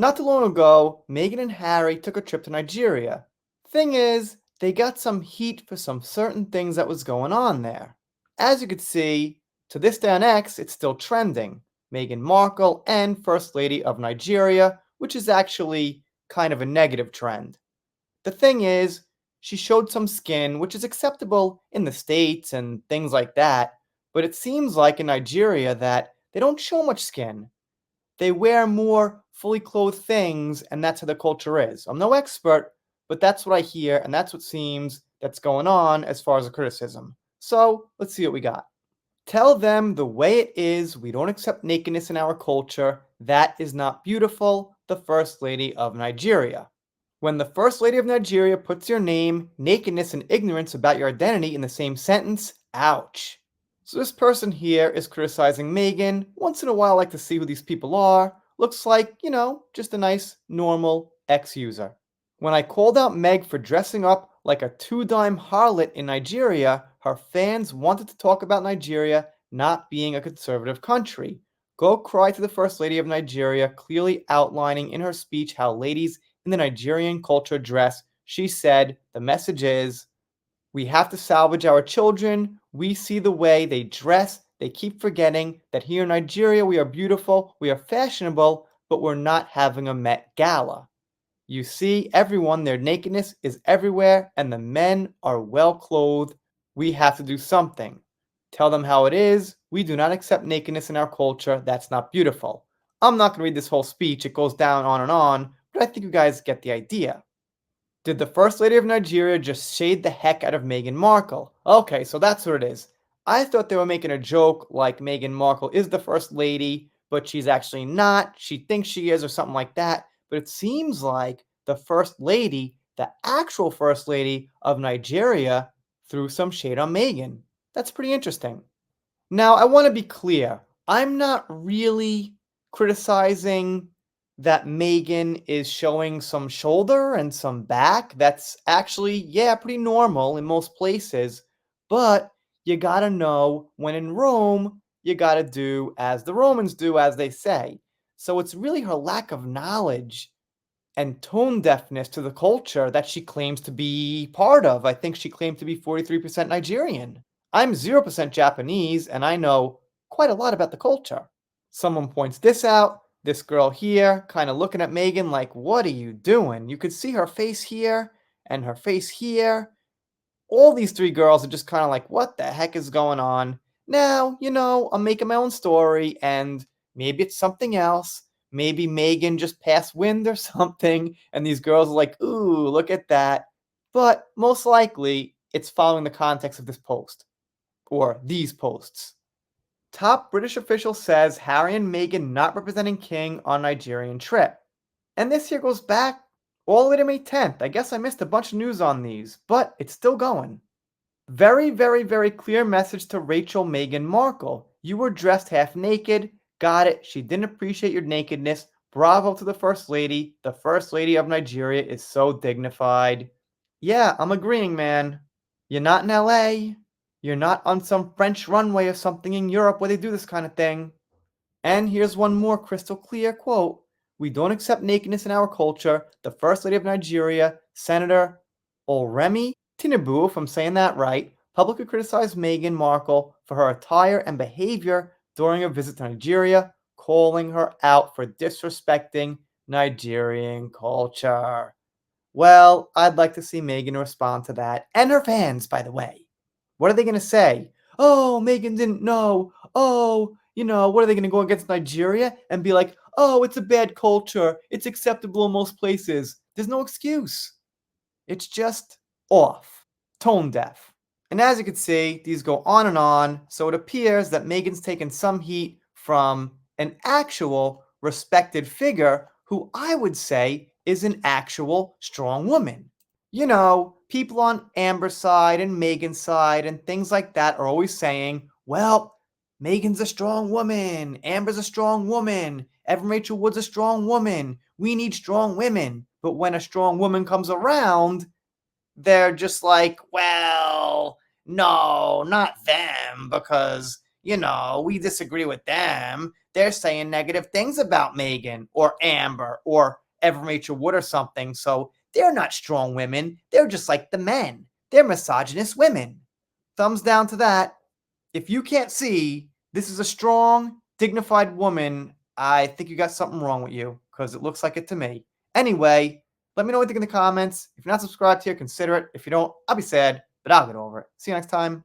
Not too long ago, Meghan and Harry took a trip to Nigeria. Thing is, they got some heat for some certain things that was going on there. As you could see, to this day on X, it's still trending. Meghan Markle and First Lady of Nigeria, which is actually kind of a negative trend. The thing is, she showed some skin, which is acceptable in the States and things like that, but it seems like in Nigeria that they don't show much skin. They wear more fully clothed things, and that's how the culture is. I'm no expert, but that's what I hear, and that's what seems that's going on as far as the criticism. So let's see what we got. Tell them the way it is. We don't accept nakedness in our culture. That is not beautiful. The First Lady of Nigeria. When the First Lady of Nigeria puts your name, nakedness, and ignorance about your identity in the same sentence, ouch. So this person here is criticizing Meghan. Once in a while, I like to see who these people are. Looks like, just a nice, normal ex-user. When I called out Meg for dressing up like a two-dime harlot in Nigeria, her fans wanted to talk about Nigeria not being a conservative country. Go cry to the First Lady of Nigeria, clearly outlining in her speech how ladies in the Nigerian culture dress. She said, the message is, we have to salvage our children. We see the way they dress. They keep forgetting that here in Nigeria we are beautiful, we are fashionable, but we're not having a Met Gala. You see, everyone, their nakedness is everywhere, and the men are well clothed. We have to do something. Tell them how it is. We do not accept nakedness in our culture. That's not beautiful. I'm not going to read this whole speech. It goes down on and on, but I think you guys get the idea. Did the First Lady of Nigeria just shade the heck out of Meghan Markle? Okay, so that's what it is. I thought they were making a joke like Meghan Markle is the First Lady, but she's actually not. She thinks she is, or something like that. But it seems like the First Lady, the actual First Lady of Nigeria, threw some shade on Meghan. That's pretty interesting. Now, I want to be clear. I'm not really criticizing that Meghan is showing some shoulder and some back. That's actually, yeah, pretty normal in most places. But you gotta know when in Rome, you gotta do as the Romans do, as they say. So it's really her lack of knowledge and tone deafness to the culture that she claims to be part of. I think she claimed to be 43% Nigerian. I'm 0% Japanese, and I know quite a lot about the culture. Someone points this out, this girl here, kind of looking at Meghan like, what are you doing? You could see her face here and her face here. All these three girls are just kind of like, what the heck is going on? Now, I'm making my own story, and maybe it's something else. Maybe Meghan just passed wind or something, and these girls are like, ooh, look at that. But most likely, it's following the context of this post, or these posts. Top British official says Harry and Meghan not representing King on Nigerian trip. And this here goes back all the way to May 10th. I guess I missed a bunch of news on these, but it's still going. Very, very, very clear message to Rachel Meghan Markle. You were dressed half naked. Got it. She didn't appreciate your nakedness. Bravo to the First Lady. The First Lady of Nigeria is so dignified. Yeah, I'm agreeing, man. You're not in LA. You're not on some French runway or something in Europe where they do this kind of thing. And here's one more crystal clear quote. We don't accept nakedness in our culture. The First Lady of Nigeria, Senator Olremi Tinubu, if I'm saying that right, publicly criticized Meghan Markle for her attire and behavior during a visit to Nigeria, calling her out for disrespecting Nigerian culture. Well, I'd like to see Meghan respond to that, and her fans, by the way. What are they going to say? Oh, Meghan didn't know. Oh, what are they going to go against Nigeria and be like, oh, it's a bad culture. It's acceptable in most places. There's no excuse. It's just off, tone deaf. And as you can see, these go on and on. So it appears that Meghan's taken some heat from an actual respected figure who I would say is an actual strong woman. People on Amber's side and Meghan's side and things like that are always saying, well, Meghan's a strong woman. Amber's a strong woman. Evan Rachel Wood's a strong woman. We need strong women. But when a strong woman comes around, they're just like, well, no, not them, because, we disagree with them. They're saying negative things about Meghan or Amber or Evan Rachel Wood or something. So they're not strong women. They're just like the men. They're misogynist women. Thumbs down to that. If you can't see this is a strong, dignified woman, I think you got something wrong with you because it looks like it to me. Anyway, let me know what you think in the comments. If you're not subscribed here, consider it. If you don't, I'll be sad, but I'll get over it. See you next time.